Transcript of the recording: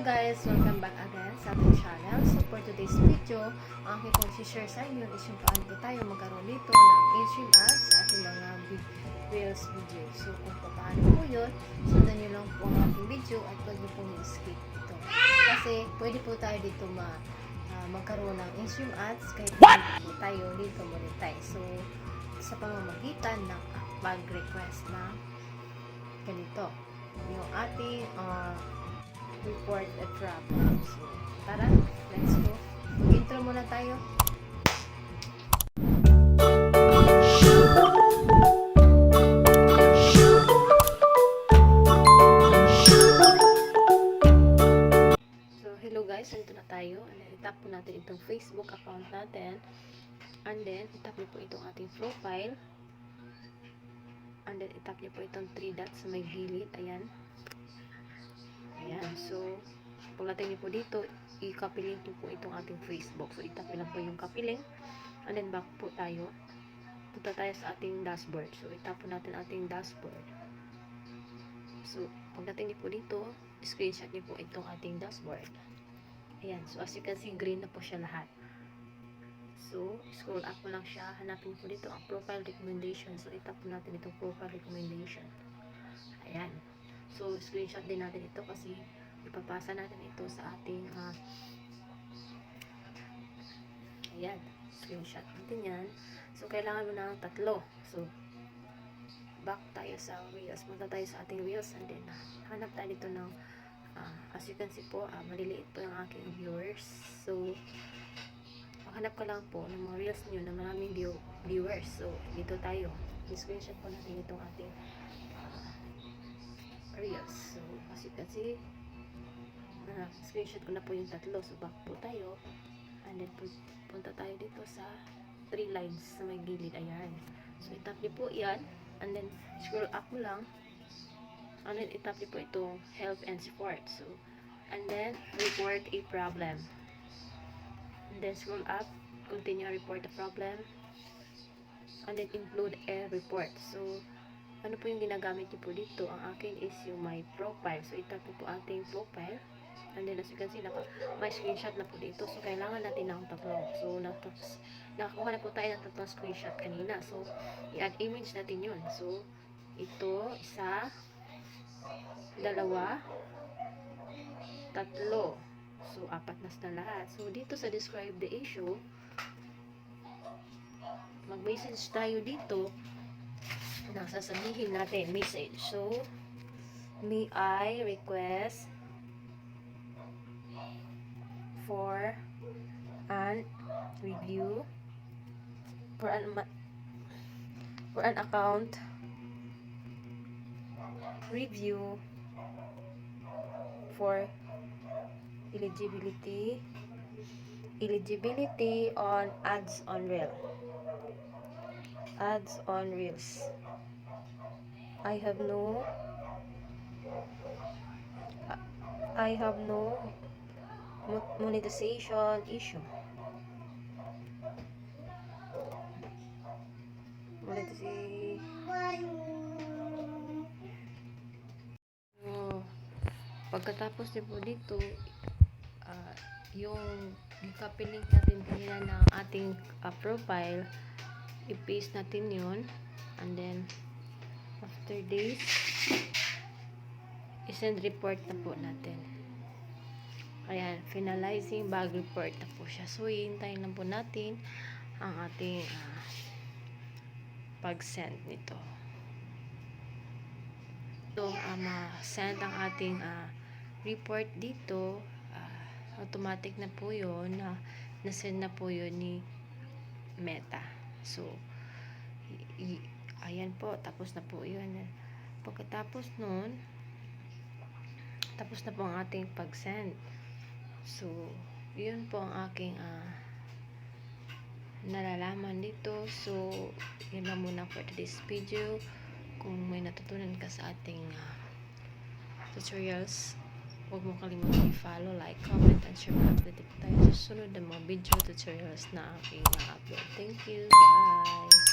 guys! Welcome back again sa ating channel. So for today's video, ang aking pong share sa inyo is yung paano po tayo magkaroon dito ng in-stream ads sa ating mga Reels video. So kung paano po yun, sundan nyo lang po ang ating video at huwag nyo pong i-skip ito. Kasi pwede po tayo dito magkaroon ng in-stream ads kahit hindi po tayo dito monetize. So sa pamamagitan ng mag-request na ganito yung ating report a problem. So, tara, let's go. Intro muna tayo. So, hello guys, nandito na tayo. And then, itap po natin itong Facebook account natin. And then, itap niyo po itong ating profile. And then, itap niyo po itong 3 dots sa may gilid. Ayan. Ayan. So, pagdating niyo po dito, i-copy link niyo po itong ating Facebook. So, itap lang po yung copy link. And then, back po tayo. Punta tayo sa ating dashboard. So, itap po natin ating dashboard. So, pagdating niyo po dito, screenshot niyo po itong ating dashboard. Ayan. So, as you can see, green na po siya lahat. So, scroll up mo lang siya. Hanapin niyo po dito ang profile recommendation. So, itap po natin itong profile recommendation. Ayan. So, screenshot din natin ito kasi ipapasa natin ito sa ating ayan, screenshot natin yan. So, kailangan mo ng 3. So, back tayo sa Reels. Punta tayo sa ating Reels and then hanap tayo dito ng as you can see po, maliliit po yung aking viewers. So, hanap ka lang po ng mga Reels nyo na maraming viewers. So, dito tayo. I-screenshot po natin itong ating Reels. So, as you can see, screenshot ko na po yung 3. So, back po tayo. And then, punta tayo dito sa 3 lines sa may gilid. Ayan. So, itap niyo po yan. And then, scroll up mo lang. And then, itap niyo po itong help and support. So, and then, report a problem. And then, scroll up. Continue report the problem. And then, include a report. So, ano po yung ginagamit niyo po dito? Ang akin is yung my profile. So, itap po ating profile. And then, as you can see, may screenshot na po dito. So, kailangan natin ng 3. So, nakakuha na po tayo ng 3 screenshot kanina. So, i-add image natin yun. So, ito, 1, 2, 3. So, 4 na lahat. So, dito sa describe the issue, mag-message tayo dito. Sasabihin natin message. So, may I request for an review for an account review for eligibility on ads on Reels. I have no monetization issue. Pagkatapos din po dito, yung i-copy link natin kanina ng ating profile, i-paste natin yun. And then, after this, i-send report na po natin. Ayan, finalizing bag report na po siya. So, hihintayin lang po natin ang ating pag-send nito. So, ma-send ang ating report dito. Automatic na po yun. Na-send na po yun ni Meta. So, ayan po. Tapos na po yun. Pagkatapos nun, tapos na po ang ating pag-send. So, yun po ang aking nalalaman dito. So, yun lang muna for today's video. Kung may natutunan ka sa ating tutorials, huwag mo kalimutan i-follow, like, comment, and share. Update tayo sa sunod na mga video tutorials na aking upload. Thank you. Bye!